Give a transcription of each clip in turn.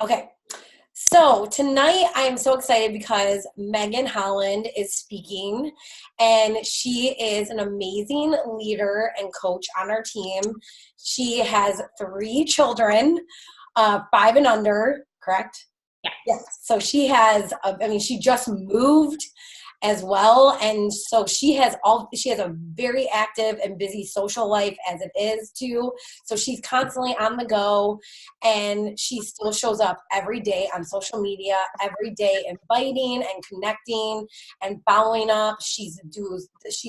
Okay. So tonight I'm so excited because Meghan Holland is speaking, and she is an amazing leader and coach on our team. She has three children, five and under, correct? Yeah. Yes. So she has, she just moved as well. And so she has a very active and busy social life as it is too. So she's constantly on the go, and she still shows up every day on social media, every day inviting and connecting and following up. She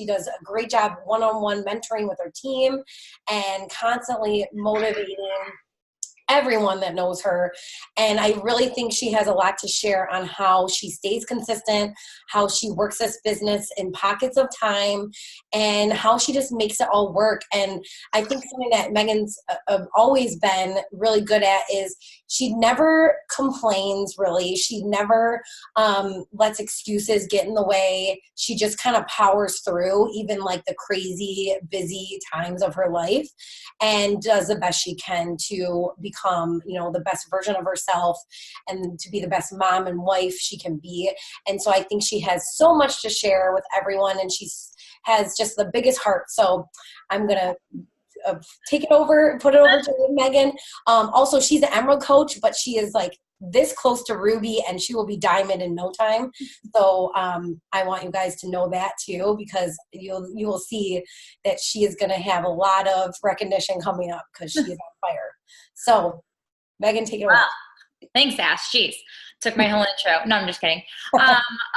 does a great job one-on-one mentoring with her team and constantly motivating everyone that knows her. And I really think she has a lot to share on how she stays consistent, how she works this business in pockets of time, and how she just makes it all work. And I think something that Megan's always been really good at is she never complains, really. She never lets excuses get in the way. She just kind of powers through even like the crazy busy times of her life, and does the best she can to become, the best version of herself and to be the best mom and wife she can be. And so I think she has so much to share with everyone, and has just the biggest heart. So I'm going to take it over, put it over to Meghan. Also, she's an Emerald coach, but she is like this close to Ruby, and she will be Diamond in no time. So I want you guys to know that too, because you will see that she is going to have a lot of recognition coming up because she is on fire. So Meghan, take it away. Wow. Thanks, Ash. Jeez. Took my whole intro. No, I'm just kidding.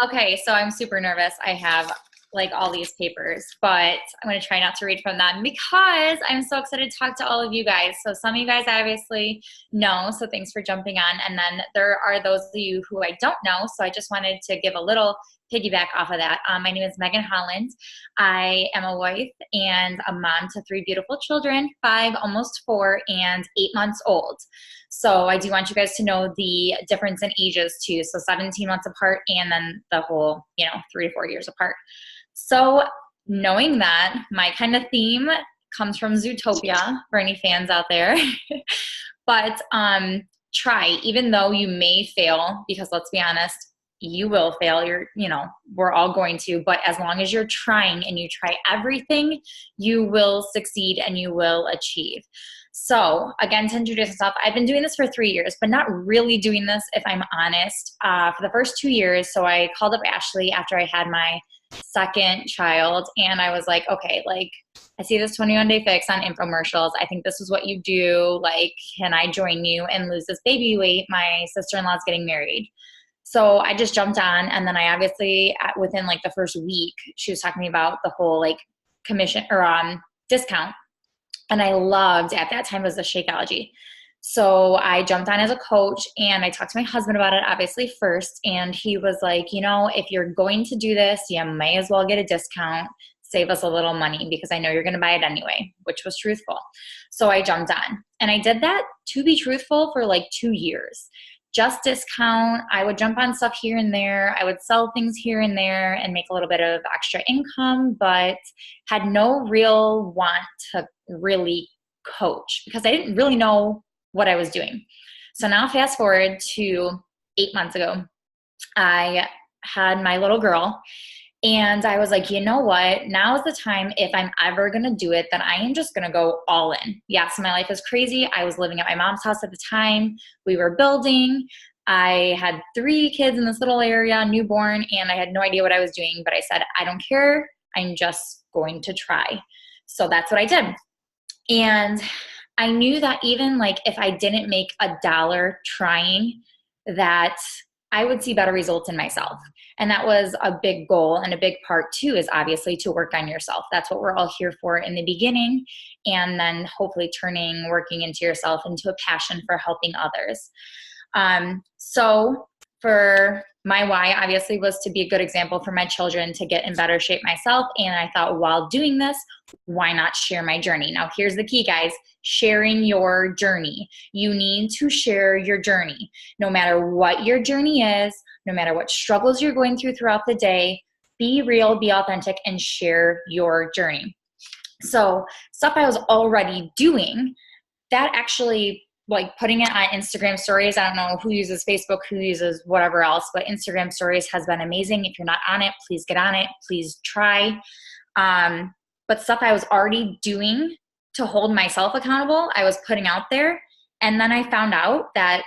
Okay, so I'm super nervous. I have like all these papers, but I'm going to try not to read from them because I'm so excited to talk to all of you guys. So some of you guys obviously know, so thanks for jumping on. And then there are those of you who I don't know, so I just wanted to give a little piggyback off of that. My name is Meghan Holland. I am a wife and a mom to three beautiful children, 5, almost 4, and 8 months old. So I do want you guys to know the difference in ages too. So 17 months apart, and then the whole, 3 to 4 years apart. So knowing that, my kind of theme comes from Zootopia for any fans out there. But try, even though you may fail, because let's be honest, you will fail. We're all going to, but as long as you're trying and you try everything, you will succeed and you will achieve. So again, to introduce myself, I've been doing this for 3 years, but not really doing this, if I'm honest, for the first 2 years. So I called up Ashley after I had my second child, and I was like, okay, like I see this 21-day fix on infomercials. I think this is what you do. Like, can I join you and lose this baby weight? My sister-in-law's getting married. So I just jumped on, and then I obviously, within like the first week, she was talking to me about the whole like commission or discount. And I loved, at that time, it was the Shakeology. So I jumped on as a coach, and I talked to my husband about it, obviously, first. And he was like, if you're going to do this, you may as well get a discount, save us a little money, because I know you're going to buy it anyway, which was truthful. So I jumped on, and I did that, to be truthful, for like 2 years. Just discount. I would jump on stuff here and there. I would sell things here and there and make a little bit of extra income, but had no real want to really coach because I didn't really know what I was doing. So now fast forward to 8 months ago, I had my little girl, and I was like, you know what? Now is the time, if I'm ever going to do it, that I am just going to go all in. Yes, my life is crazy. I was living at my mom's house at the time. We were building. I had 3 kids in this little area, newborn, and I had no idea what I was doing. But I said, I don't care. I'm just going to try. So that's what I did. And I knew that even like if I didn't make $1 trying, that I would see better results in myself. And that was a big goal, and a big part too is obviously to work on yourself. That's what we're all here for in the beginning, and then hopefully working into yourself into a passion for helping others. So for my why obviously was to be a good example for my children, to get in better shape myself. And I thought, while doing this, why not share my journey? Now, here's the key, guys: sharing your journey. You need to share your journey. No matter what your journey is, no matter what struggles you're going through throughout the day, be real, be authentic, and share your journey. So stuff I was already doing, that actually like putting it on Instagram stories. I don't know who uses Facebook, who uses whatever else, but Instagram stories has been amazing. If you're not on it, please get on it. Please try. But stuff I was already doing to hold myself accountable, I was putting out there. And then I found out that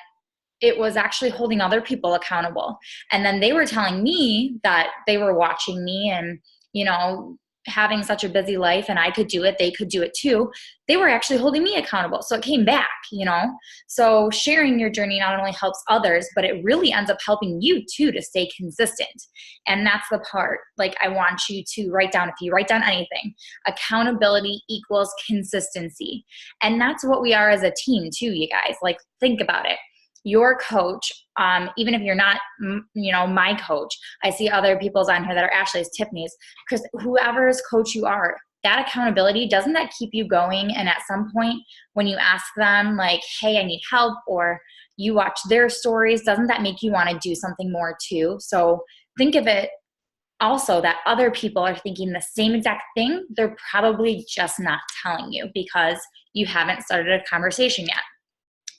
it was actually holding other people accountable. And then they were telling me that they were watching me and, you know, having such a busy life and I could do it, they could do it too. They were actually holding me accountable. So it came back, you know? So sharing your journey not only helps others, but it really ends up helping you too to stay consistent. And that's the part, like, I want you to write down, if you write down anything, accountability equals consistency. And that's what we are as a team too, you guys. Like, think about it. Your coach, even if you're not, you know, my coach, I see other people's on here that are Ashley's, Tiffany's, because whoever's coach you are, that accountability, doesn't that keep you going? And at some point when you ask them like, hey, I need help, or you watch their stories, doesn't that make you want to do something more too? So think of it also that other people are thinking the same exact thing. They're probably just not telling you because you haven't started a conversation yet.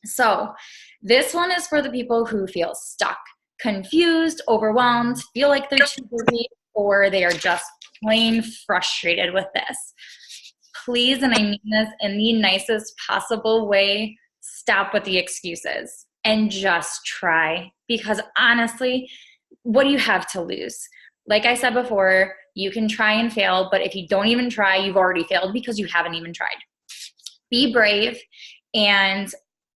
So this one is for the people who feel stuck, confused, overwhelmed, feel like they're too busy, or they are just plain frustrated with this. Please, and I mean this in the nicest possible way, stop with the excuses and just try. Because honestly, what do you have to lose? Like I said before, you can try and fail, but if you don't even try, you've already failed because you haven't even tried. Be brave. And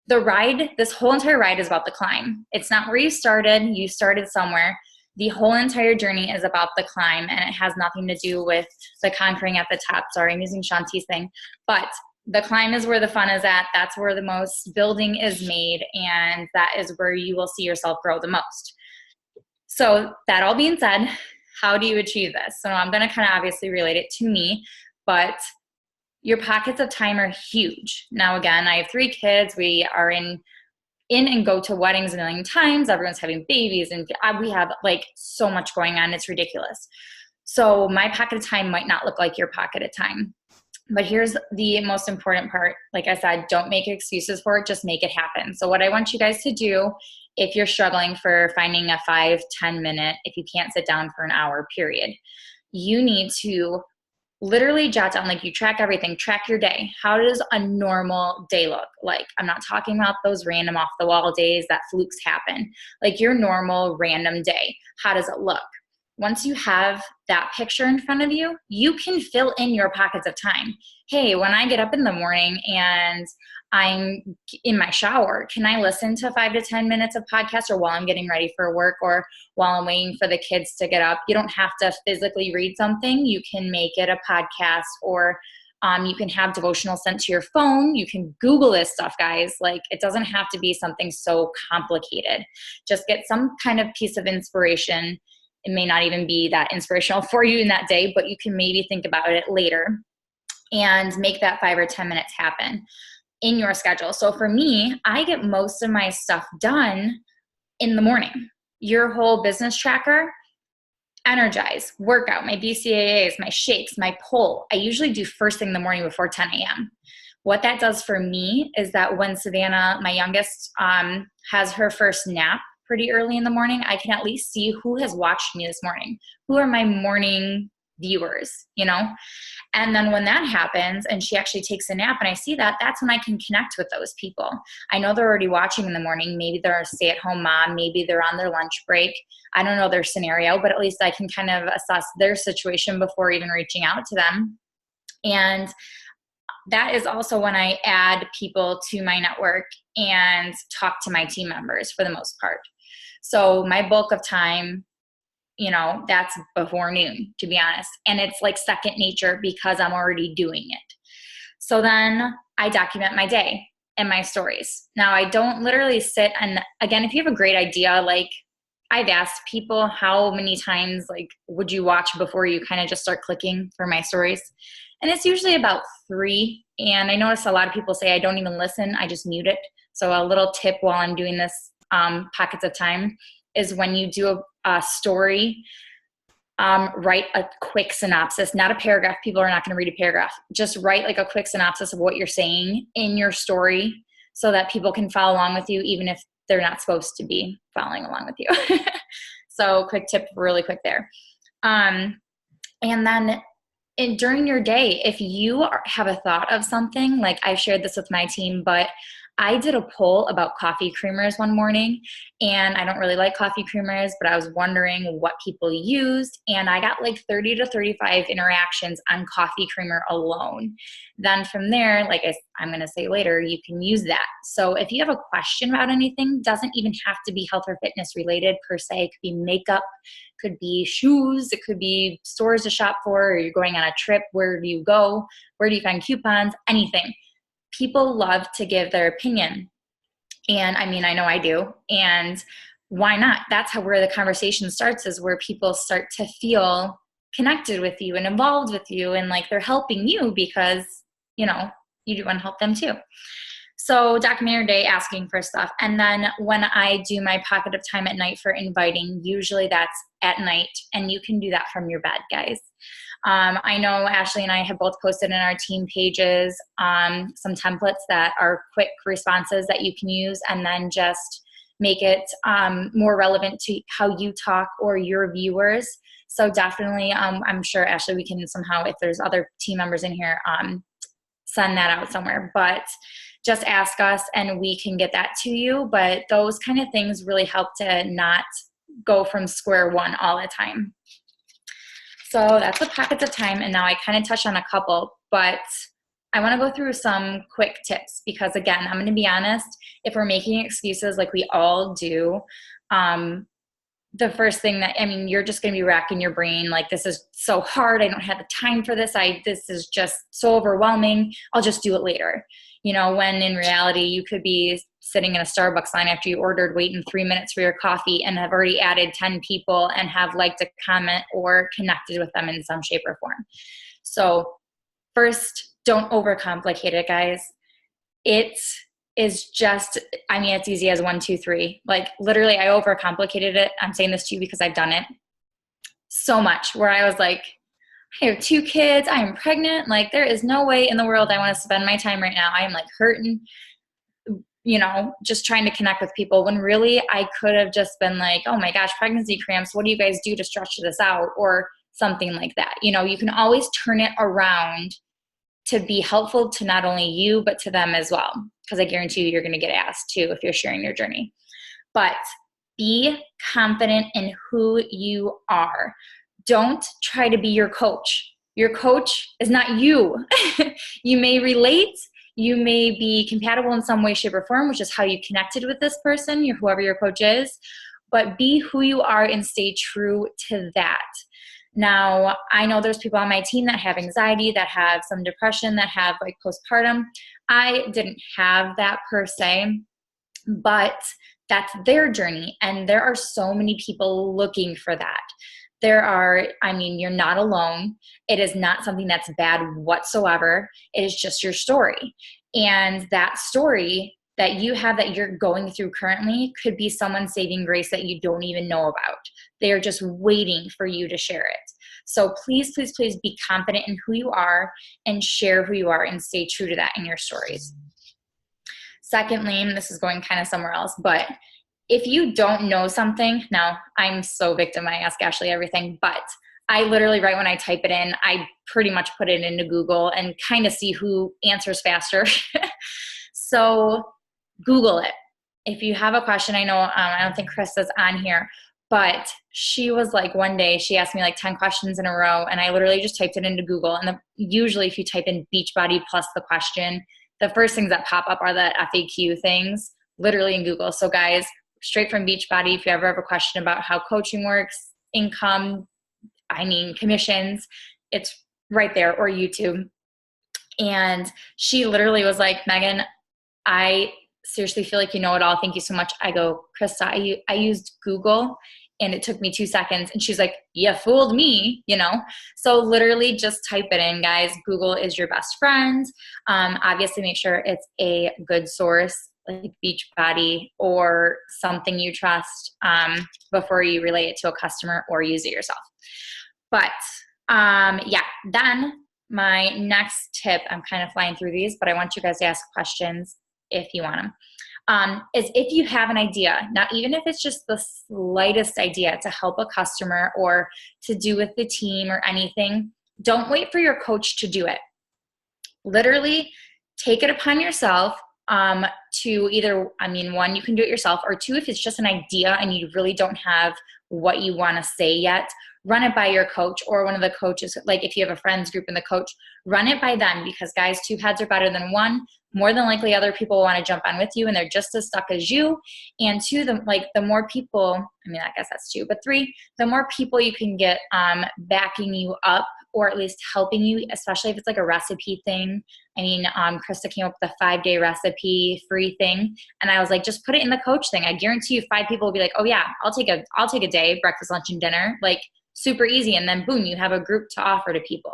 the ride, this whole entire ride is about the climb. It's not where you started somewhere. The whole entire journey is about the climb, and it has nothing to do with the conquering at the top. Sorry, I'm using Shanti's thing. But the climb is where the fun is at. That's where the most building is made, and that is where you will see yourself grow the most. So that all being said, how do you achieve this? So I'm going to kind of obviously relate it to me, but your pockets of time are huge. Now, again, I have 3 kids. We are in and go to weddings a million times. Everyone's having babies, and we have like so much going on. It's ridiculous. So my pocket of time might not look like your pocket of time. But here's the most important part. Like I said, don't make excuses for it. Just make it happen. So what I want you guys to do, if you're struggling for finding a 5-10 minute, if you can't sit down for an hour period, you need to literally jot down, like, you track everything, track your day. How does a normal day look like? I'm not talking about those random off the wall days that flukes happen. Like your normal random day. How does it look? Once you have that picture in front of you, you can fill in your pockets of time. Hey, when I get up in the morning and I'm in my shower, can I listen to 5 to 10 minutes of podcast, or while I'm getting ready for work, or while I'm waiting for the kids to get up? You don't have to physically read something. You can make it a podcast, or you can have devotional sent to your phone. You can Google this stuff, guys. Like, it doesn't have to be something so complicated. Just get some kind of piece of inspiration. It may not even be that inspirational for you in that day, but you can maybe think about it later and make that 5 or 10 minutes happen in your schedule. So for me, I get most of my stuff done in the morning. Your whole business tracker, energize, workout, my BCAAs, my shakes, my pull, I usually do first thing in the morning before 10 a.m. What that does for me is that when Savannah, my youngest, has her first nap pretty early in the morning, I can at least see who has watched me this morning. Who are my morning viewers, you know? And then when that happens and she actually takes a nap and I see that, that's when I can connect with those people. I know they're already watching in the morning. Maybe they're a stay-at-home mom. Maybe they're on their lunch break. I don't know their scenario, but at least I can kind of assess their situation before even reaching out to them. And that is also when I add people to my network and talk to my team members for the most part. So my bulk of time, you know, that's before noon, to be honest. And it's like second nature because I'm already doing it. So then I document my day and my stories. Now, I don't literally sit and, again, if you have a great idea, like, I've asked people how many times, like, would you watch before you kind of just start clicking for my stories? And it's usually about 3. And I notice a lot of people say I don't even listen. I just mute it. So a little tip while I'm doing this pockets of time is when you do a story, write a quick synopsis, not a paragraph. People are not going to read a paragraph. Just write like a quick synopsis of what you're saying in your story so that people can follow along with you, even if they're not supposed to be following along with you. So quick tip, really quick there. And then during your day, if you have a thought of something, like I shared this with my team, but I did a poll about coffee creamers one morning, and I don't really like coffee creamers, but I was wondering what people used, and I got like 30 to 35 interactions on coffee creamer alone. Then from there, like I'm going to say later, you can use that. So if you have a question about anything, doesn't even have to be health or fitness related per se. It could be makeup, could be shoes, it could be stores to shop for, or you're going on a trip, where do you go, where do you find coupons, anything. People love to give their opinion. And I mean, I know I do. And why not? That's where the conversation starts, is where people start to feel connected with you and involved with you, and like they're helping you because, you do want to help them too. So document your day, asking for stuff. And then when I do my pocket of time at night for inviting, usually that's at night, and you can do that from your bed, guys. I know Ashley and I have both posted in our team pages some templates that are quick responses that you can use, and then just make it more relevant to how you talk or your viewers. So definitely, I'm sure, Ashley, we can somehow, if there's other team members in here, send that out somewhere. But just ask us and we can get that to you. But those kind of things really help to not go from square one all the time. So that's the pockets of time. And now I kind of touched on a couple, but I want to go through some quick tips, because again, I'm going to be honest, if we're making excuses like we all do, the first thing that, you're just going to be racking your brain. Like, this is so hard. I don't have the time for this. This is just so overwhelming. I'll just do it later. When in reality, you could be sitting in a Starbucks line after you ordered, waiting 3 minutes for your coffee, and have already added 10 people and have liked a comment or connected with them in some shape or form. So first, don't overcomplicate it, guys. It is just, it's easy as 1, 2, 3. Like, literally, I overcomplicated it. I'm saying this to you because I've done it so much, where I was like, I have 2 kids, I am pregnant. Like, there is no way in the world I want to spend my time right now. I am like hurting, just trying to connect with people, when really I could have just been like, oh my gosh, pregnancy cramps. What do you guys do to stretch this out? Or something like that. You can always turn it around to be helpful to not only you, but to them as well. Because I guarantee you're going to get asked too if you're sharing your journey. But be confident in who you are. Don't try to be your coach. Your coach is not you. You may relate. You may be compatible in some way, shape, or form, which is how you connected with this person, whoever your coach is. But be who you are and stay true to that. Now, I know there's people on my team that have anxiety, that have some depression, that have like postpartum. I didn't have that per se, but that's their journey. And there are so many people looking for that. You're not alone. It is not something that's bad whatsoever. It is just your story. And that story that you have, that you're going through currently, could be someone's saving grace that you don't even know about. They are just waiting for you to share it. So please, please, please be confident in who you are and share who you are and stay true to that in your stories. Secondly, and this is going kind of somewhere else, but if you don't know something, now I'm so victim, I ask Ashley everything, but I literally, right when I type it in, I pretty much put it into Google and kind of see who answers faster. So Google it. If you have a question, I know, I don't think Chris is on here, but she was like, one day she asked me like 10 questions in a row, and I literally just typed it into Google. And usually if you type in Beachbody plus the question, the first things that pop up are the FAQ things, literally in Google. So guys, straight from Beachbody, if you ever have a question about how coaching works, income, commissions, it's right there, or YouTube. And she literally was like, Megan, I seriously feel like you know it all. Thank you so much. I go, Krista, I used Google and it took me 2 seconds. And she's like, you fooled me, So literally just type it in, guys. Google is your best friend. Obviously make sure it's a good source, like Beachbody or something you trust, before you relay it to a customer or use it yourself. But then my next tip, I'm kind of flying through these, but I want you guys to ask questions. if you want them. Is if you have an idea, now even if it's just the slightest idea to help a customer or to do with the team or anything, don't wait for your coach to do it. Literally take it upon yourself to either, one, you can do it yourself, or two, if it's just an idea and you really don't have what you want to say yet, run it by your coach or one of the coaches. Like if you have a friends group and the coach, run it by them, because guys, 2 heads are better than 1. More than likely other people want to jump on with you and they're just as stuck as you. And 2, the more people, I guess that's 2, but 3, the more people you can get backing you up, or at least helping you, especially if it's like a recipe thing. Krista came up with a 5-day recipe free thing. And I was like, just put it in the coach thing. I guarantee you 5 people will be like, oh yeah, I'll take a day, breakfast, lunch, and dinner, like super easy. And then boom, you have a group to offer to people.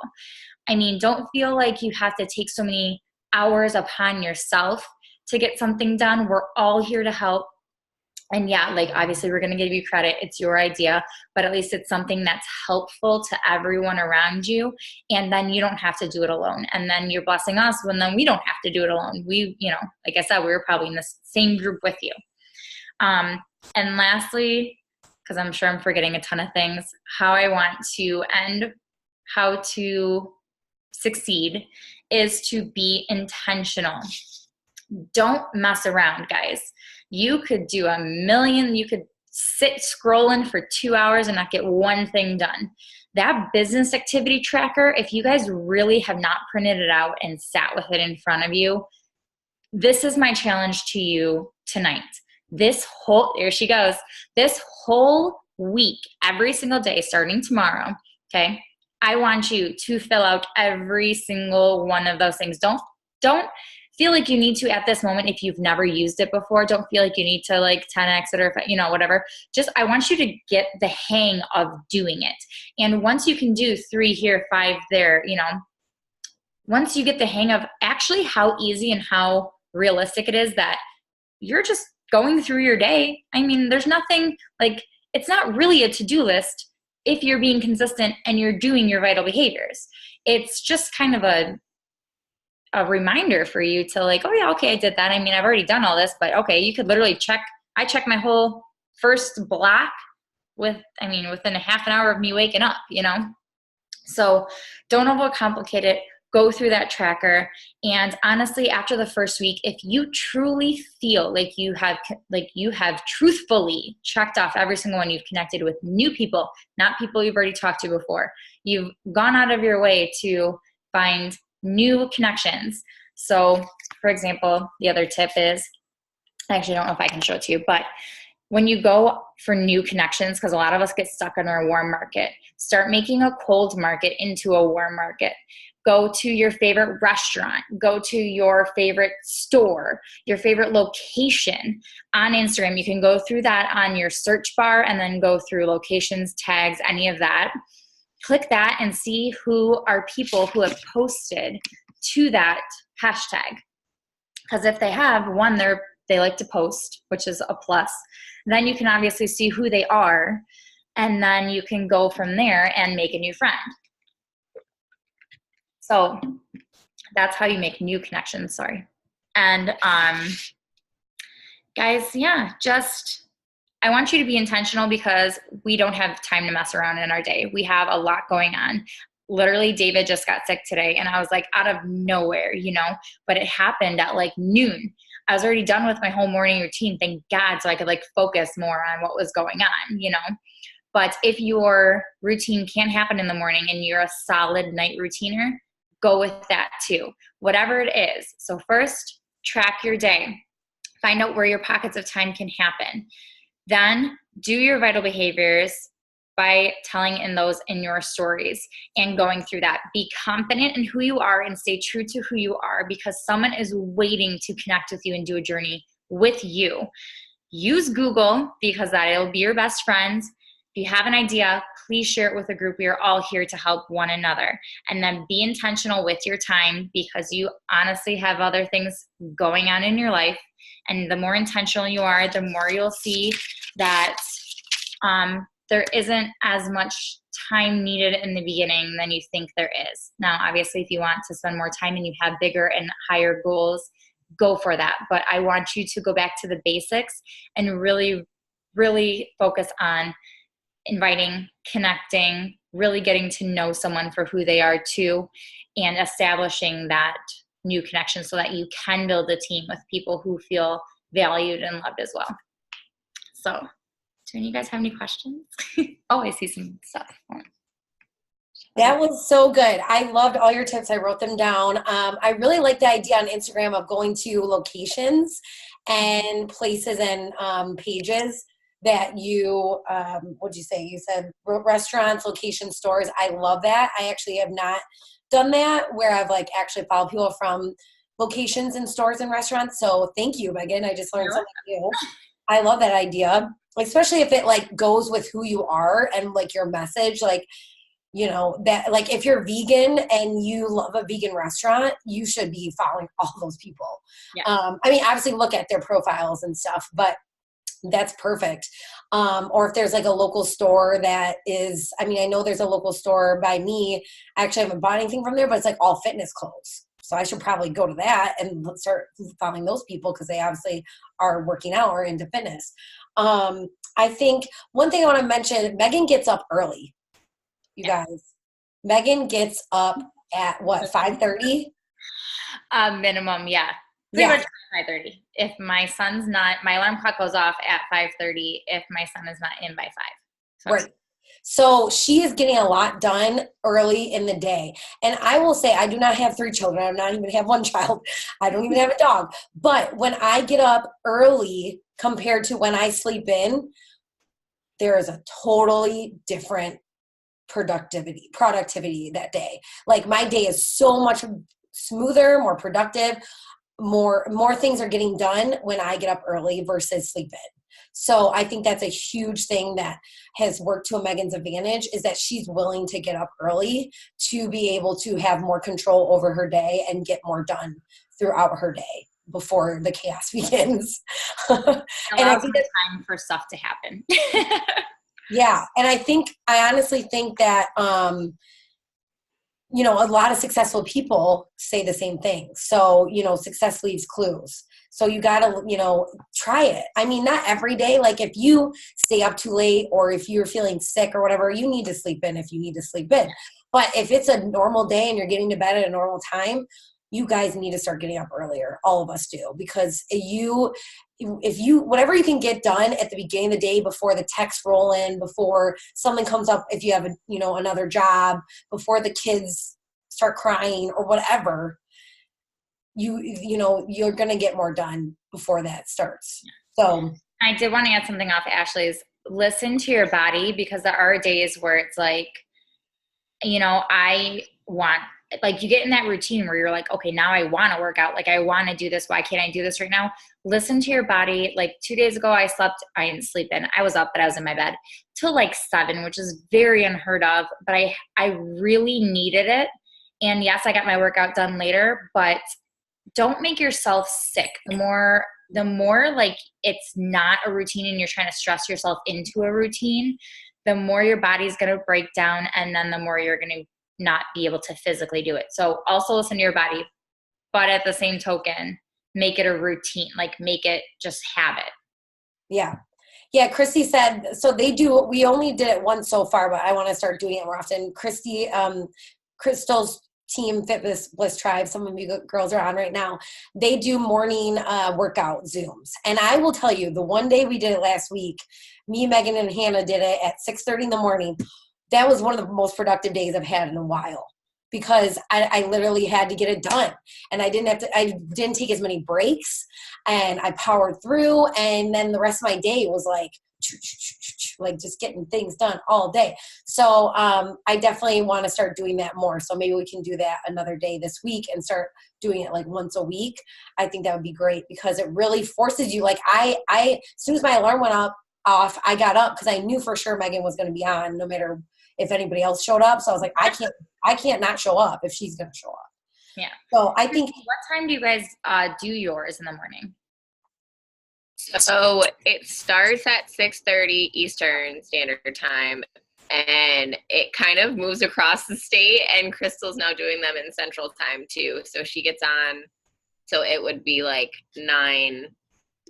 Don't feel like you have to take so many hours upon yourself to get something done. We're all here to help. And yeah, obviously we're going to give you credit. It's your idea, but at least it's something that's helpful to everyone around you. And then you don't have to do it alone. And then you're blessing us when then we don't have to do it alone. We, like I said, we were probably in the same group with you. And lastly, because I'm sure I'm forgetting a ton of things, how I want to end, how to succeed is to be intentional. Don't mess around, guys. You could do a million, you could sit scrolling for 2 hours and not get one thing done. That business activity tracker, if you guys really have not printed it out and sat with it in front of you, this is my challenge to you tonight. There she goes. This whole week, every single day, starting tomorrow, okay, I want you to fill out every single one of those things. Don't feel like you need to at this moment if you've never used it before. Don't feel like you need to 10x it or whatever. Just I want you to get the hang of doing it. And once you can do 3 here, 5 there, once you get the hang of actually how easy and how realistic it is that you're just going through your day. There's nothing it's not really a to-do list if you're being consistent and you're doing your vital behaviors. It's just kind of a reminder for you to oh yeah, okay, I did that. I've already done all this, but okay, you could literally I check my whole first block within a half an hour of me waking up, So don't overcomplicate it. Go through that tracker. And honestly, after the first week, if you truly feel like you have truthfully checked off every single one, you've connected with new people, not people you've already talked to before. You've gone out of your way to find new connections. So for example, the other tip is, I actually don't know if I can show it to you, but when you go for new connections, because a lot of us get stuck in our warm market, start making a cold market into a warm market. Go to your favorite restaurant, go to your favorite store, your favorite location on Instagram. You can go through that on your search bar and then go through locations, tags, any of that. Click that and see who are people who have posted to that hashtag. Because if they have one, they like to post, which is a plus. Then you can obviously see who they are, and then you can go from there and make a new friend. So that's how you make new connections, sorry. And guys, yeah, I want you to be intentional because we don't have time to mess around in our day. We have a lot going on. Literally, David just got sick today, and I was out of nowhere, but it happened at noon. I was already done with my whole morning routine, thank God, so I could focus more on what was going on, But if your routine can't happen in the morning and you're a solid night routiner, go with that too, whatever it is. So first, track your day. Find out where your pockets of time can happen. Then do your vital behaviors by telling those in your stories and going through that. Be confident in who you are and stay true to who you are, because someone is waiting to connect with you and do a journey with you. Use Google because that'll be your best friend. If you have an idea, please share it with a group. We are all here to help one another. And then be intentional with your time, because you honestly have other things going on in your life. And the more intentional you are, the more you'll see that there isn't as much time needed in the beginning than you think there is. Now, obviously, if you want to spend more time and you have bigger and higher goals, go for that. But I want you to go back to the basics and really, really focus on inviting, connecting, really getting to know someone for who they are too, and establishing that new connection so that you can build a team with people who feel valued and loved as well. So, do any of you guys have any questions? Oh, I see some stuff. That was so good. I loved all your tips. I wrote them down. I really like the idea on Instagram of going to locations and places and pages that you, what'd you say? You said restaurants, location, stores. I love that. I actually have not done that where I've like actually followed people from locations and stores and restaurants. So thank you, Megan. I just learned something new. I love that idea, especially if it like goes with who you are and like your message, like, you know, that like if you're vegan and you love a vegan restaurant, you should be following all those people. Yeah. I mean, obviously look at their profiles and stuff, but that's perfect. Or if there's like a local store that is, I mean, I know there's a local store by me. I actually haven't bought anything from there, but it's like all fitness clothes. So I should probably go to that and start following those people because they obviously are working out or into fitness. I think one thing I want to mention, Megan gets up early. You guys, Megan gets up at what, 5:30? Minimum, yeah. Pretty much 5:30. If my son's not, my alarm clock goes off at 5:30 if my son is not in by 5. So. Right. So she is getting a lot done early in the day. And I will say, I do not have 3 children. I do not even have 1 child. I don't even have a dog. But when I get up early compared to when I sleep in, there is a totally different productivity that day. Like my day is so much smoother, more productive, more things are getting done when I get up early versus sleep in. So I think that's a huge thing that has worked to Megan's advantage is that she's willing to get up early to be able to have more control over her day and get more done throughout her day before the chaos begins. And I think that's time for stuff to happen. Yeah. And I honestly think that, you know, a lot of successful people say the same thing. So, you know, success leaves clues. So you got to, you know, try it. I mean, not every day. Like if you stay up too late or if you're feeling sick or whatever, you need to sleep in if you need to sleep in. But if it's a normal day and you're getting to bed at a normal time, you guys need to start getting up earlier. All of us do, because if you whatever you can get done at the beginning of the day before the texts roll in, before something comes up, if you have another job, before the kids start crying or whatever, you're going to get more done before that starts. So I did want to add something off Ashley's. Listen to your body, because there are days where it's like, I want, like, you get in that routine where you're like, okay, now I want to work out. Like, I want to do this. Why can't I do this right now? Listen to your body. Like 2 days ago, I didn't sleep in. I was up, but I was in my bed till like 7, which is very unheard of, but I really needed it. And yes, I got my workout done later, but don't make yourself sick. The more like it's not a routine and you're trying to stress yourself into a routine, the more your body's going to break down, and then the more you're going to not be able to physically do it. So also listen to your body, but at the same token, make it a routine, like make it just habit. Yeah. Yeah. Christy said, so we only did it once so far, but I want to start doing it more often. Crystal's team Fitness Bliss Tribe, some of you girls are on right now, they do morning workout Zooms. And I will tell you, the one day we did it last week, me, Megan, and Hannah did it at 6:30 in the morning. That was one of the most productive days I've had in a while, because I literally had to get it done, and I didn't take as many breaks, and I powered through. And then the rest of my day was like just getting things done all day. So I definitely want to start doing that more. So maybe we can do that another day this week and start doing it like once a week. I think that would be great, because it really forces you. Like I as soon as my alarm went off, I got up because I knew for sure Megan was going to be on, no matter if anybody else showed up. So I was like, I can't not show up if she's going to show up. Yeah. So I think. What time do you guys do yours in the morning? So it starts at 6:30 Eastern Standard Time, and it kind of moves across the state, and Crystal's now doing them in Central Time too. So she gets on So it would be like 9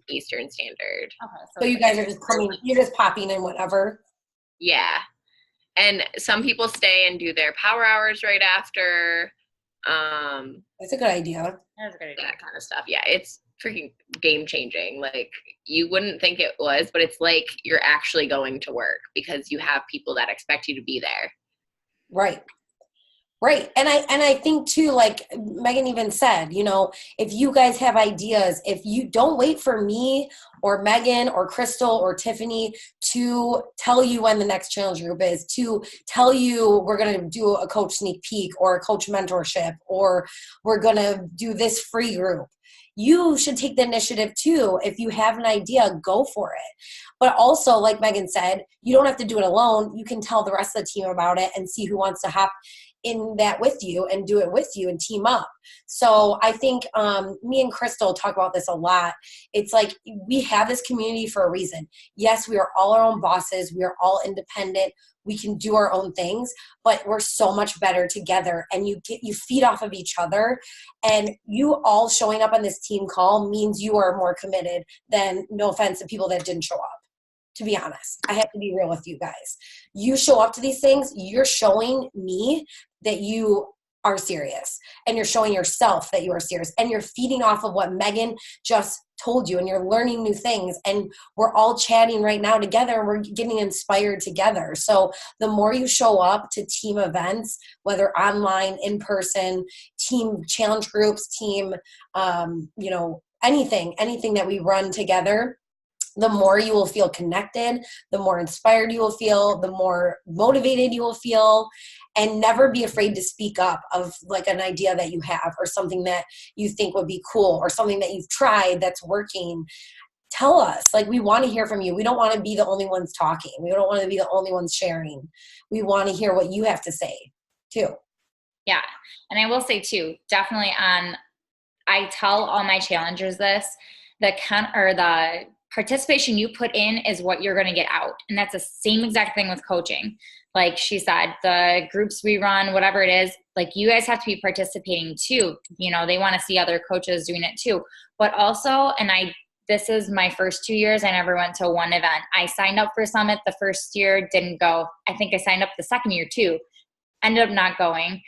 Eastern Standard. Okay, So you guys are just you're just popping in whatever. Yeah. And some people stay and do their power hours right after. That's a good idea. That's a good idea. That kind of stuff. Yeah, it's freaking game changing. Like, you wouldn't think it was, but it's like you're actually going to work because you have people that expect you to be there. Right. Right. And I think too, like Megan even said, you know, if you guys have ideas, if you don't wait for me or Megan or Crystal or Tiffany to tell you when the next challenge group is, to tell you we're going to do a coach sneak peek or a coach mentorship, or we're going to do this free group. You should take the initiative too. If you have an idea, go for it. But also, like Megan said, you don't have to do it alone. You can tell the rest of the team about it and see who wants to hop in that with you and do it with you and team up. So I think me and Crystal talk about this a lot. It's like we have this community for a reason. Yes, we are all our own bosses. We are all independent. We can do our own things, but we're so much better together, and you feed off of each other, and you all showing up on this team call means you are more committed than, no offense to people that didn't show up. To be honest, I have to be real with you guys. You show up to these things, you're showing me that you are serious, and you're showing yourself that you are serious, and you're feeding off of what Megan just told you, and you're learning new things, and we're all chatting right now together, and we're getting inspired together. So the more you show up to team events, whether online, in person, team challenge groups, team, anything that we run together, the more you will feel connected, the more inspired you will feel, the more motivated you will feel, and never be afraid to speak up of like an idea that you have, or something that you think would be cool, or something that you've tried that's working. Tell us. Like, we want to hear from you. We don't want to be the only ones talking. We don't want to be the only ones sharing. We want to hear what you have to say too. Yeah. And I will say too, definitely I tell all my challengers this, the participation you put in is what you're going to get out. And that's the same exact thing with coaching. Like she said, the groups we run, whatever it is, like, you guys have to be participating too. You know, they want to see other coaches doing it too. But also, this is my first 2 years, I never went to one event. I signed up for Summit the first year, didn't go. I think I signed up the second year too. Ended up not going.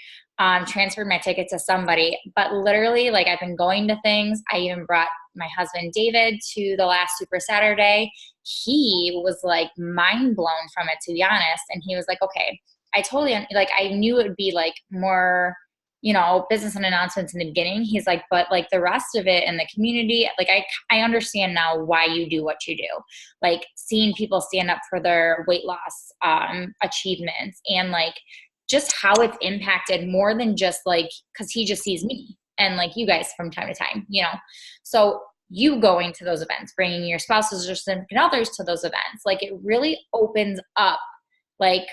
Transferred my ticket to somebody. But literally, like, I've been going to things. I even brought my husband David to the last Super Saturday. He was like mind blown from it, to be honest. And he was like, okay, I knew it would be like more, business and announcements in the beginning. He's like, but like the rest of it and the community, like I understand now why you do what you do. Like, seeing people stand up for their weight loss achievements, and like just how it's impacted more than just like, because he just sees me and like you guys from time to time, So you going to those events, bringing your spouses or significant others to those events, like, it really opens up like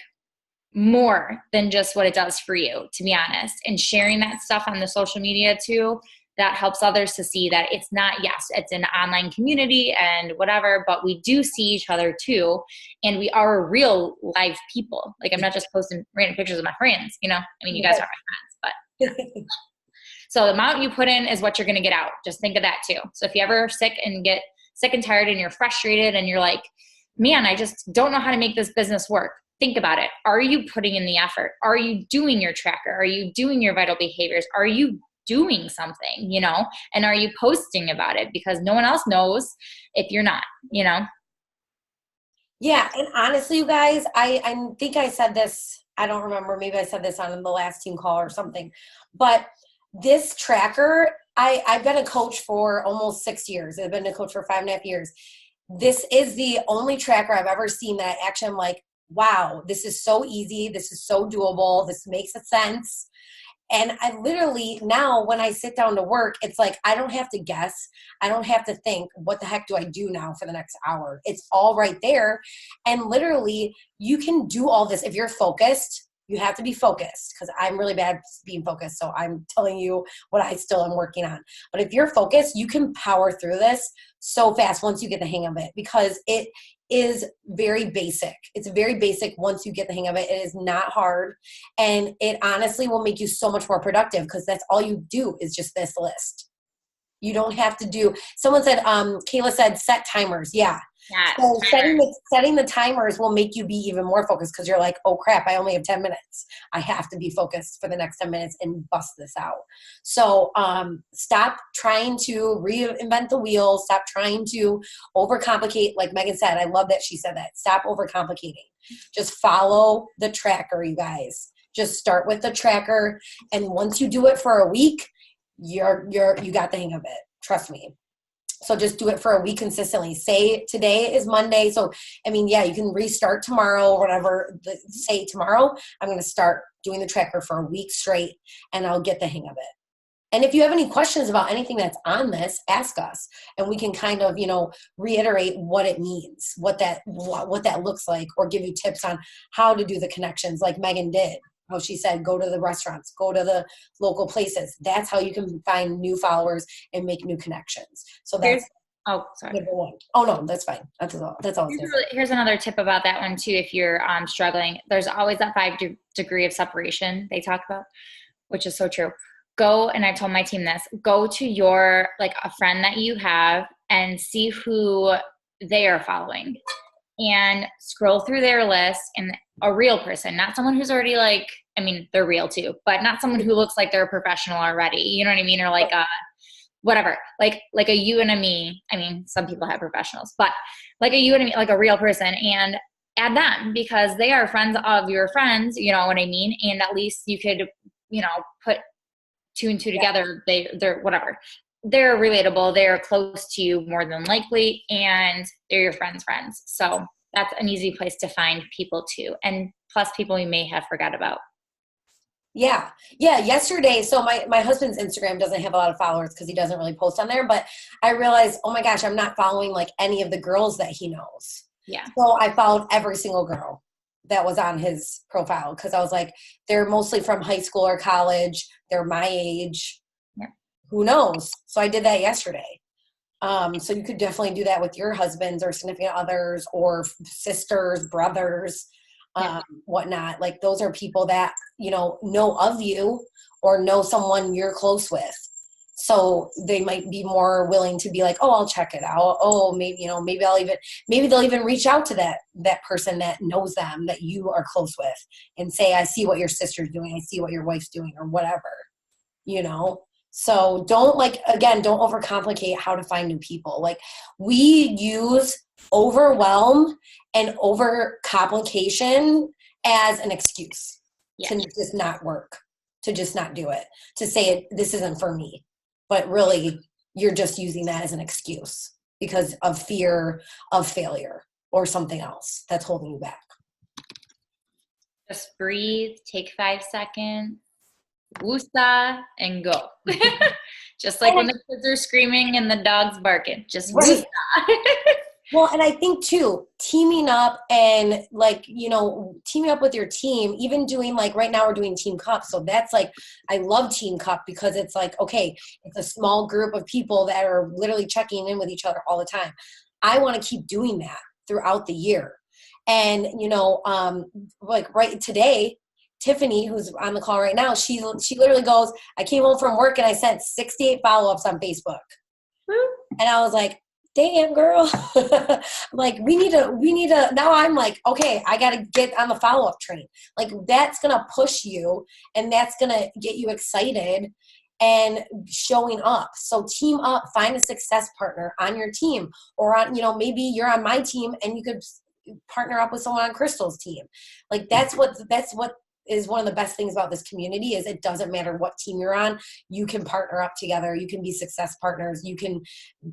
more than just what it does for you, to be honest. And sharing that stuff on the social media too, that helps others to see that it's not, yes, it's an online community and whatever, but we do see each other too. And we are real live people. Like, I'm not just posting random pictures of my friends, you guys are my friends, but so the amount you put in is what you're going to get out. Just think of that too. So if you ever sick and get sick and tired and you're frustrated and you're like, man, I just don't know how to make this business work. Think about it. Are you putting in the effort? Are you doing your tracker? Are you doing your vital behaviors? Are you doing something, and are you posting about it? Because no one else knows if you're not, Yeah. And honestly, you guys, I think I said this, I don't remember, maybe I said this on the last team call or something, but this tracker, I've been a coach for almost 6 years. I've been a coach for 5.5 years. This is the only tracker I've ever seen that actually I'm like, wow, this is so easy. This is so doable. This makes sense. And I literally now, when I sit down to work, it's like, I don't have to guess. I don't have to think, what the heck do I do now for the next hour? It's all right there. And literally, you can do all this. If you're focused, you have to be focused, because I'm really bad at being focused. So I'm telling you what I still am working on. But if you're focused, you can power through this so fast once you get the hang of it, because it is very basic. It's very basic once you get the hang of it. It is not hard. And it honestly will make you so much more productive, because that's all you do is just this list. You don't have to do, someone said, Kayla said, set timers. Yeah. Yeah. So setting the timers will make you be even more focused because you're like, oh crap, I only have 10 minutes. I have to be focused for the next 10 minutes and bust this out. So stop trying to reinvent the wheel. Stop trying to overcomplicate. Like Meghan said, I love that she said that. Stop overcomplicating. Just follow the tracker, you guys. Just start with the tracker. And once you do it for a week, you got the hang of it. Trust me. So just do it for a week consistently. Say today is Monday. So, I mean, yeah, you can restart tomorrow or whatever. Say tomorrow, I'm going to start doing the tracker for a week straight and I'll get the hang of it. And if you have any questions about anything that's on this, ask us. And we can kind of, reiterate what it means, what that looks like, or give you tips on how to do the connections like Meghan did. How she said, go to the restaurants, go to the local places. That's how you can find new followers and make new connections. So that's number one. Oh no, that's fine. That's all. Here's another tip about that one too. If you're struggling, there's always that 5-degree of separation they talk about, which is so true. Go, and I told my team this, go to your, like a friend that you have and see who they are following and scroll through their list, and a real person, not someone who's already like, I mean, they're real too, but not someone who looks like they're a professional already. You know what I mean? Or like a, whatever, like a you and a me. I mean, some people have professionals, but like a you and a me, like a real person, and add them because they are friends of your friends. You know what I mean? And at least you could, put 2 and 2 together. They're whatever. They're relatable. They're close to you more than likely, and they're your friends' friends. So that's an easy place to find people too. And plus people you may have forgot about. Yeah. Yesterday, so my husband's Instagram doesn't have a lot of followers because he doesn't really post on there, but I realized, oh my gosh, I'm not following like any of the girls that he knows. Yeah. So I followed every single girl that was on his profile because I was like, they're mostly from high school or college. They're my age. Yeah. Who knows? So I did that yesterday. So you could definitely do that with your husbands or significant others or sisters, brothers, whatnot. Like those are people that, know of you or know someone you're close with. So they might be more willing to be like, oh, I'll check it out. Oh, maybe they'll even reach out to that person that knows them that you are close with and say, I see what your sister's doing. I see what your wife's doing or whatever, So don't overcomplicate how to find new people. Like we use overwhelm and overcomplication as an excuse to just not work, to just not do it, to say this isn't for me. But really, you're just using that as an excuse because of fear of failure or something else that's holding you back. Just breathe, take 5 seconds, woosah, and go. Just like when the kids are screaming and the dog's barking. Just woosah. Well, and I think too, teaming up and teaming up with your team, even doing like right now we're doing Team Cup. So that's like, I love Team Cup because it's like, okay, it's a small group of people that are literally checking in with each other all the time. I want to keep doing that throughout the year. And, like right today, Tiffany, who's on the call right now, she literally goes, I came home from work and I sent 68 follow-ups on Facebook. And I was like, damn girl. Like we need to now I'm like, okay, I got to get on the follow-up train. Like that's going to push you and that's going to get you excited and showing up. So team up, find a success partner on your team or on, maybe you're on my team and you could partner up with someone on Crystal's team. Like that's what is one of the best things about this community is it doesn't matter what team you're on. You can partner up together. You can be success partners. You can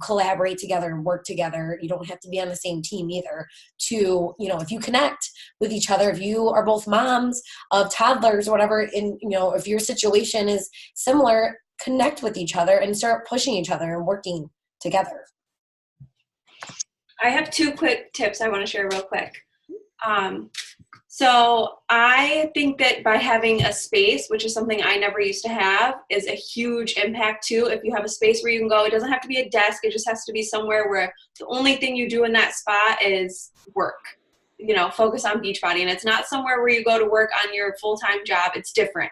collaborate together and work together. You don't have to be on the same team either to, if you connect with each other, if you are both moms of toddlers or whatever, and, if your situation is similar, connect with each other and start pushing each other and working together. I have 2 quick tips I want to share real quick. So I think that by having a space, which is something I never used to have, is a huge impact too. If you have a space where you can go, it doesn't have to be a desk. It just has to be somewhere where the only thing you do in that spot is work, focus on Beachbody. And it's not somewhere where you go to work on your full-time job. It's different.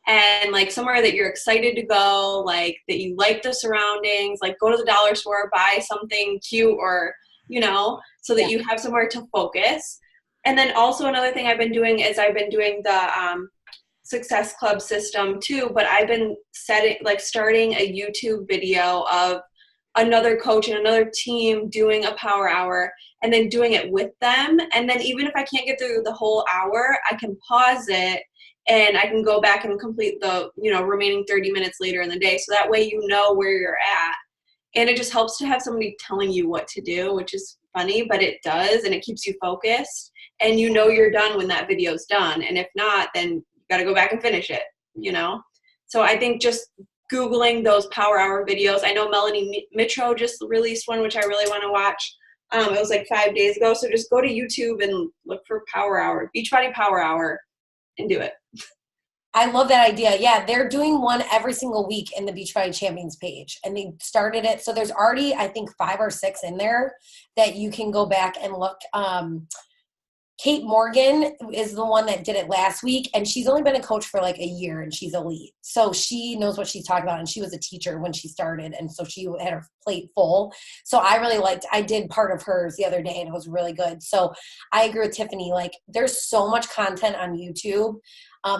and like somewhere that you're excited to go, like that you like the surroundings, like go to the dollar store, buy something cute or, so that you have somewhere to focus. And then also another thing I've been doing is I've been doing the Success Club system too, but I've been starting a YouTube video of another coach and another team doing a power hour and then doing it with them. And then even if I can't get through the whole hour, I can pause it and I can go back and complete the, remaining 30 minutes later in the day. So that way you know where you're at. And it just helps to have somebody telling you what to do, which is funny, but it does, and it keeps you focused. And you're done when that video's done. And if not, then you got to go back and finish it, So I think just Googling those power hour videos. I know Melanie Mitro just released one, which I really want to watch. It was like 5 days ago. So just go to YouTube and look for power hour, Beachbody power hour, and do it. I love that idea. Yeah, they're doing one every single week in the Beachbody Champions page. And they started it. So there's already, I think, 5 or 6 in there that you can go back and look. Kate Morgan is the one that did it last week, and she's only been a coach for like a year, and she's elite. So she knows what she's talking about, and she was a teacher when she started, and so she had her plate full. So I really I did part of hers the other day, and it was really good. So I agree with Tiffany. Like, there's so much content on YouTube.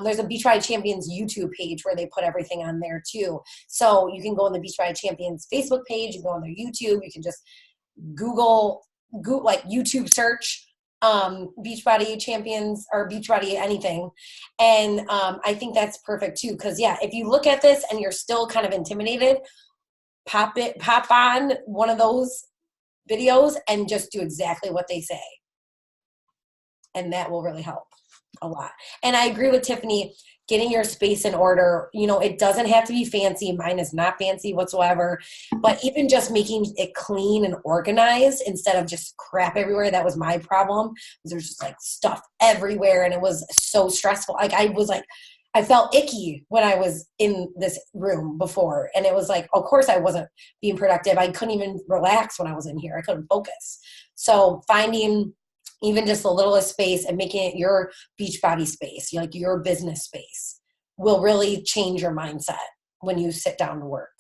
There's a Beachbody Champions YouTube page where they put everything on there too. So you can go on the Beachbody Champions Facebook page, you can go on their YouTube, you can just Google like YouTube search Beachbody Champions or Beachbody anything. And I think that's perfect too. Cause if you look at this and you're still kind of intimidated, pop on one of those videos and just do exactly what they say. And that will really help a lot. And I agree with Tiffany, getting your space in order. It doesn't have to be fancy. Mine is not fancy whatsoever, but even just making it clean and organized instead of just crap everywhere. That was my problem. There's just like stuff everywhere, and it was so stressful. Like I felt icky when I was in this room before, and it was like, of course I wasn't being productive. I couldn't even relax when I was in here. I couldn't focus. So finding even just the littlest space and making it your Beachbody space, like your business space, will really change your mindset when you sit down to work.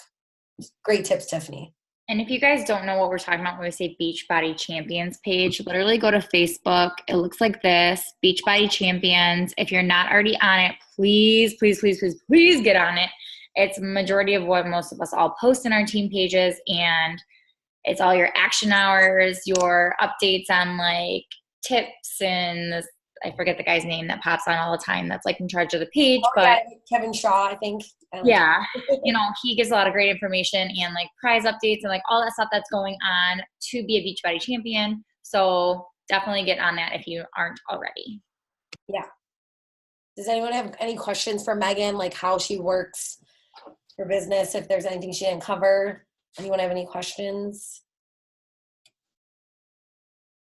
Great tips, Tiffany. And if you guys don't know what we're talking about when we say Beachbody Champions page, literally go to Facebook. It looks like this, Beachbody Champions. If you're not already on it, please, please, please, please, please get on it. It's a majority of what most of us all post in our team pages, and it's all your action hours, your updates on like tips, and I forget the guy's name that pops on all the time that's like in charge of the page. Kevin Shaw, I think. He gives a lot of great information and like prize updates and like all that stuff that's going on to be a Beachbody champion. So definitely get on that if you aren't already. Yeah. Does anyone have any questions for Meghan, like how she works her business, if there's anything she didn't cover? Anyone have any questions?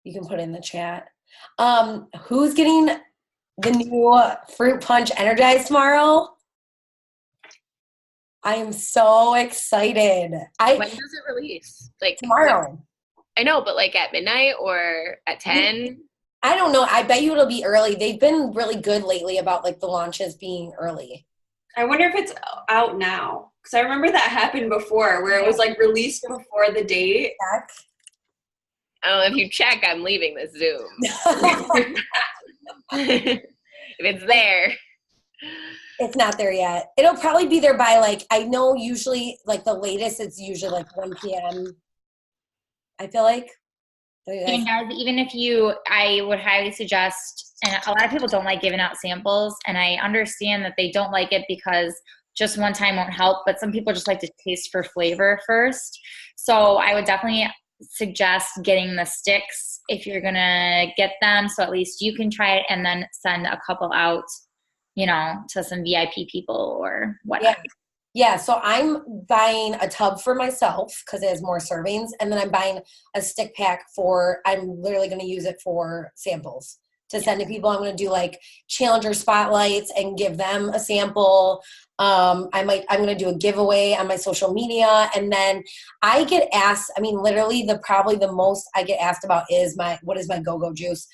You can put it in the chat. Who's getting the new Fruit Punch Energized tomorrow? I am so excited. When does it release? Like tomorrow. I know, but like at midnight or at 10? I don't know. I bet you it'll be early. They've been really good lately about like the launches being early. I wonder if it's out now. Because I remember that happened before where it was like released before the date. I don't know, if you check, I'm leaving this Zoom. If it's there. It's not there yet. It'll probably be there by like, I know usually like the latest, it's usually like 1 p.m. I feel like. And guys, even if I would highly suggest, and a lot of people don't like giving out samples, and I understand that they don't like it because just one time won't help, but some people just like to taste for flavor first. So I would definitely suggest getting the sticks if you're gonna get them, so at least you can try it and then send a couple out, to some VIP people or whatnot. Yeah, so I'm buying a tub for myself because it has more servings, and then I'm buying a stick pack I'm literally going to use it for samples to send to people. I'm going to do like challenger spotlights and give them a sample. I'm going to do a giveaway on my social media, and then I get asked, literally probably the most I get asked about is what is my go-go juice.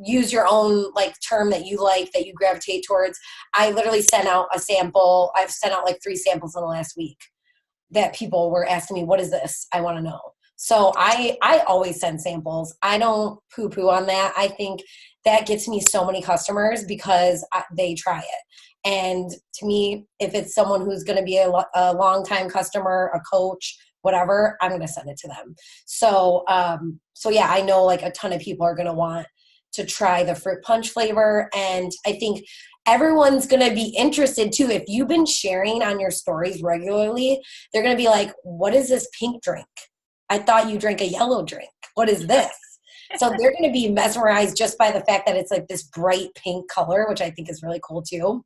use your own like term that you like, that you gravitate towards. I literally sent out a sample. I've sent out like 3 samples in the last week that people were asking me, what is this? I want to know. So I always send samples. I don't poo-poo on that. I think that gets me so many customers because they try it. And to me, if it's someone who's going to be a long-time customer, a coach, whatever, I'm going to send it to them. So, yeah, I know like a ton of people are going to want to try the fruit punch flavor. And I think everyone's going to be interested too. If you've been sharing on your stories regularly, they're going to be like, what is this pink drink? I thought you drank a yellow drink. What is this? So they're going to be mesmerized just by the fact that it's like this bright pink color, which I think is really cool too.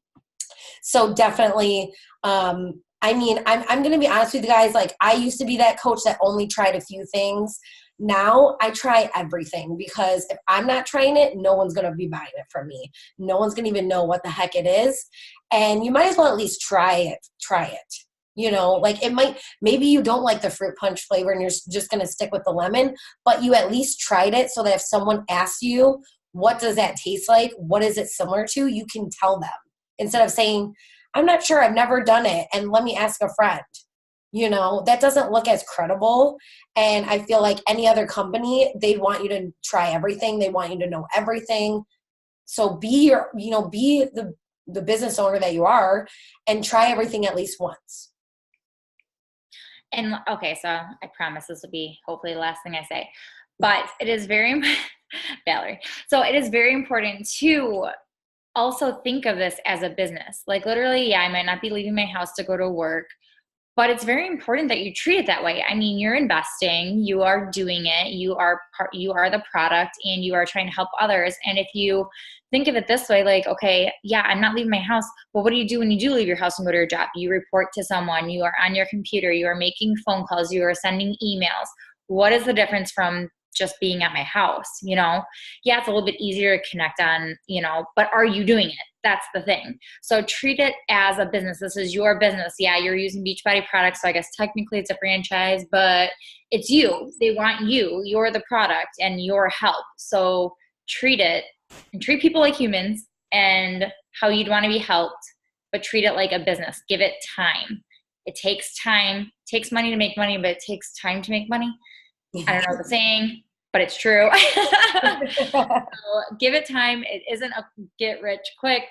So definitely, I'm going to be honest with you guys. Like, I used to be that coach that only tried a few things. Now I try everything, because if I'm not trying it, no one's going to be buying it from me. No one's going to even know what the heck it is. And you might as well at least try it. You know, like maybe you don't like the fruit punch flavor and you're just going to stick with the lemon, but you at least tried it so that if someone asks you, what does that taste like? What is it similar to? You can tell them instead of saying, I'm not sure, I've never done it, and let me ask a friend. You know, that doesn't look as credible. And I feel like any other company, they want you to try everything. They want you to know everything. So be the business owner that you are and try everything at least once. And okay, so I promise this will be hopefully the last thing I say, but it is very, Valerie. So it is very important to also think of this as a business. Like literally, yeah, I might not be leaving my house to go to work, but it's very important that you treat it that way. I mean, you're investing, you are doing it, you are the product, and you are trying to help others. And if you think of it this way, like, okay, yeah, I'm not leaving my house, but what do you do when you do leave your house and go to your job? You report to someone, you are on your computer, you are making phone calls, you are sending emails. What is the difference from just being at my house? You know, yeah, it's a little bit easier to connect on, you know, but are you doing it? That's the thing. So treat it as a business. This is your business. Yeah, you're using Beachbody products, so I guess technically it's a franchise, but it's you. They want you. You're the product and your help. So treat it and treat people like humans and how you'd want to be helped, but treat it like a business. Give it time. It takes time. It takes money to make money, but it takes time to make money. I don't know the saying, but it's true. So give it time. It isn't a get rich quick,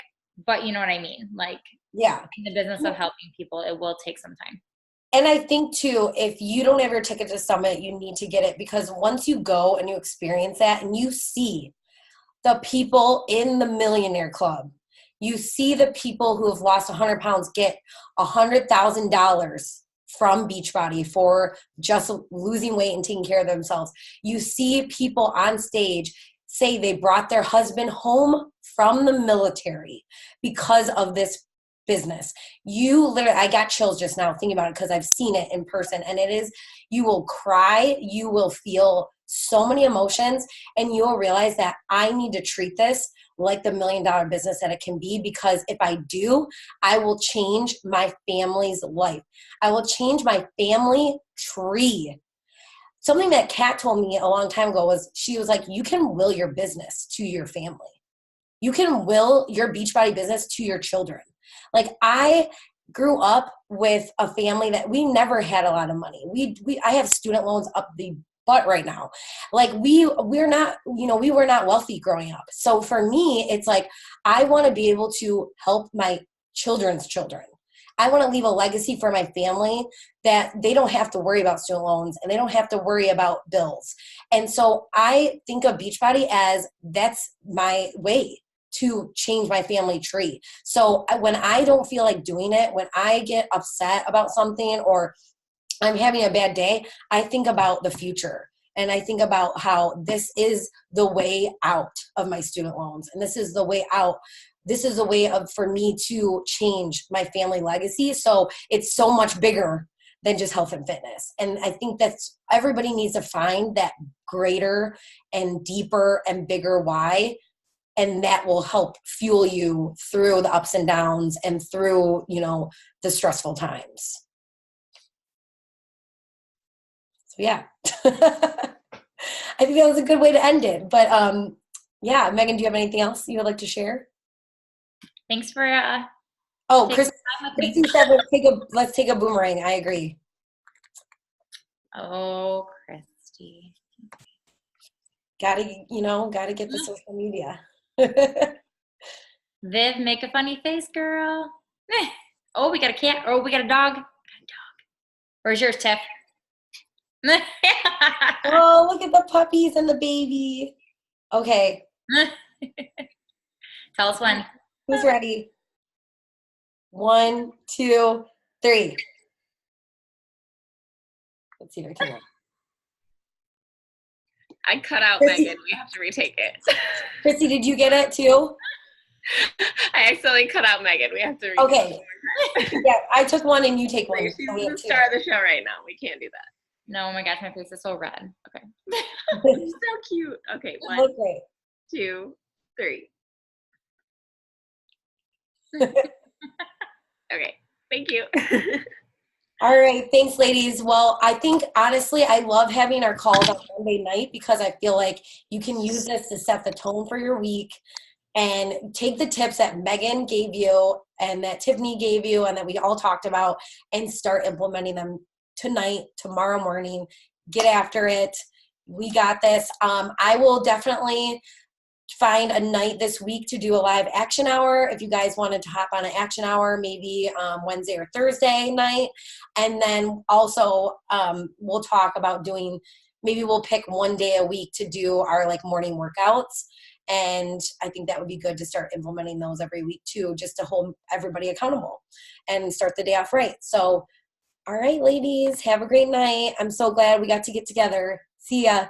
but you know what I mean? Like, yeah, in the business of helping people, it will take some time. And I think too, if you don't have your ticket to Summit, you need to get it, because once you go and you experience that and you see the people in the Millionaire Club, you see the people who have lost 100 pounds get $100,000 from Beachbody for just losing weight and taking care of themselves. You see people on stage say they brought their husband home from the military because of this business. You literally, I got chills just now thinking about it because I've seen it in person, and it is, you will cry, you will feel so many emotions, and you will realize that I need to treat this like the $1 million business that it can be, because if I do, I will change my family's life. I will change my family tree. Something that Kat told me a long time ago was, she was like, you can will your business to your family. You can will your Beachbody business to your children. Like, I grew up with a family that we never had a lot of money. I have student loans up the butt right now. Like, we're not, we were not wealthy growing up. So for me, it's like, I want to be able to help my children's children. I want to leave a legacy for my family that they don't have to worry about student loans and they don't have to worry about bills. And so I think of Beachbody as, that's my way to change my family tree. So when I don't feel like doing it, when I get upset about something or I'm having a bad day, I think about the future. And I think about how this is the way out of my student loans. And this is the way out. This is a way for me to change my family legacy. So it's so much bigger than just health and fitness. And I think that's, everybody needs to find that greater and deeper and bigger why. And that will help fuel you through the ups and downs and through, the stressful times. So yeah, I think that was a good way to end it. But Yeah, Megan, do you have anything else you would like to share? Thanks for Oh, taking Chris, time with me. Christy said let's take a boomerang. I agree. Oh, Christy. Gotta get the social media. Viv, make a funny face, girl. Oh, we got a cat. Oh, we got a dog. Where's yours, Tiff? Oh, look at the puppies and the baby. Okay. Tell us when. Who's ready? 1, 2, 3. Let's see if I can. I cut out Chrissy- Megan. We have to retake it. Chrissy, did you get it too? I accidentally cut out Megan. We have to retake Okay. Yeah, I took one and you take one. She's So we have the two. star of the show right now. We can't do that. No, oh my gosh, my face is so red. Okay. You're so cute. Okay, You 1, look great. 2, 3. Okay, thank you. All right, thanks, ladies. Well, I think honestly, I love having our calls on Monday night because I feel like you can use this to set the tone for your week and take the tips that Megan gave you and that Tiffany gave you and that we all talked about and start implementing them tonight, tomorrow morning. Get after it. We got this. I will definitely find a night this week to do a live action hour if you guys wanted to hop on an action hour, maybe Wednesday or Thursday night. And then also we'll talk about maybe we'll pick one day a week to do our like morning workouts. And I think that would be good to start implementing those every week too, just to hold everybody accountable and start the day off right. So, all right, ladies, have a great night. I'm so glad we got to get together. See ya.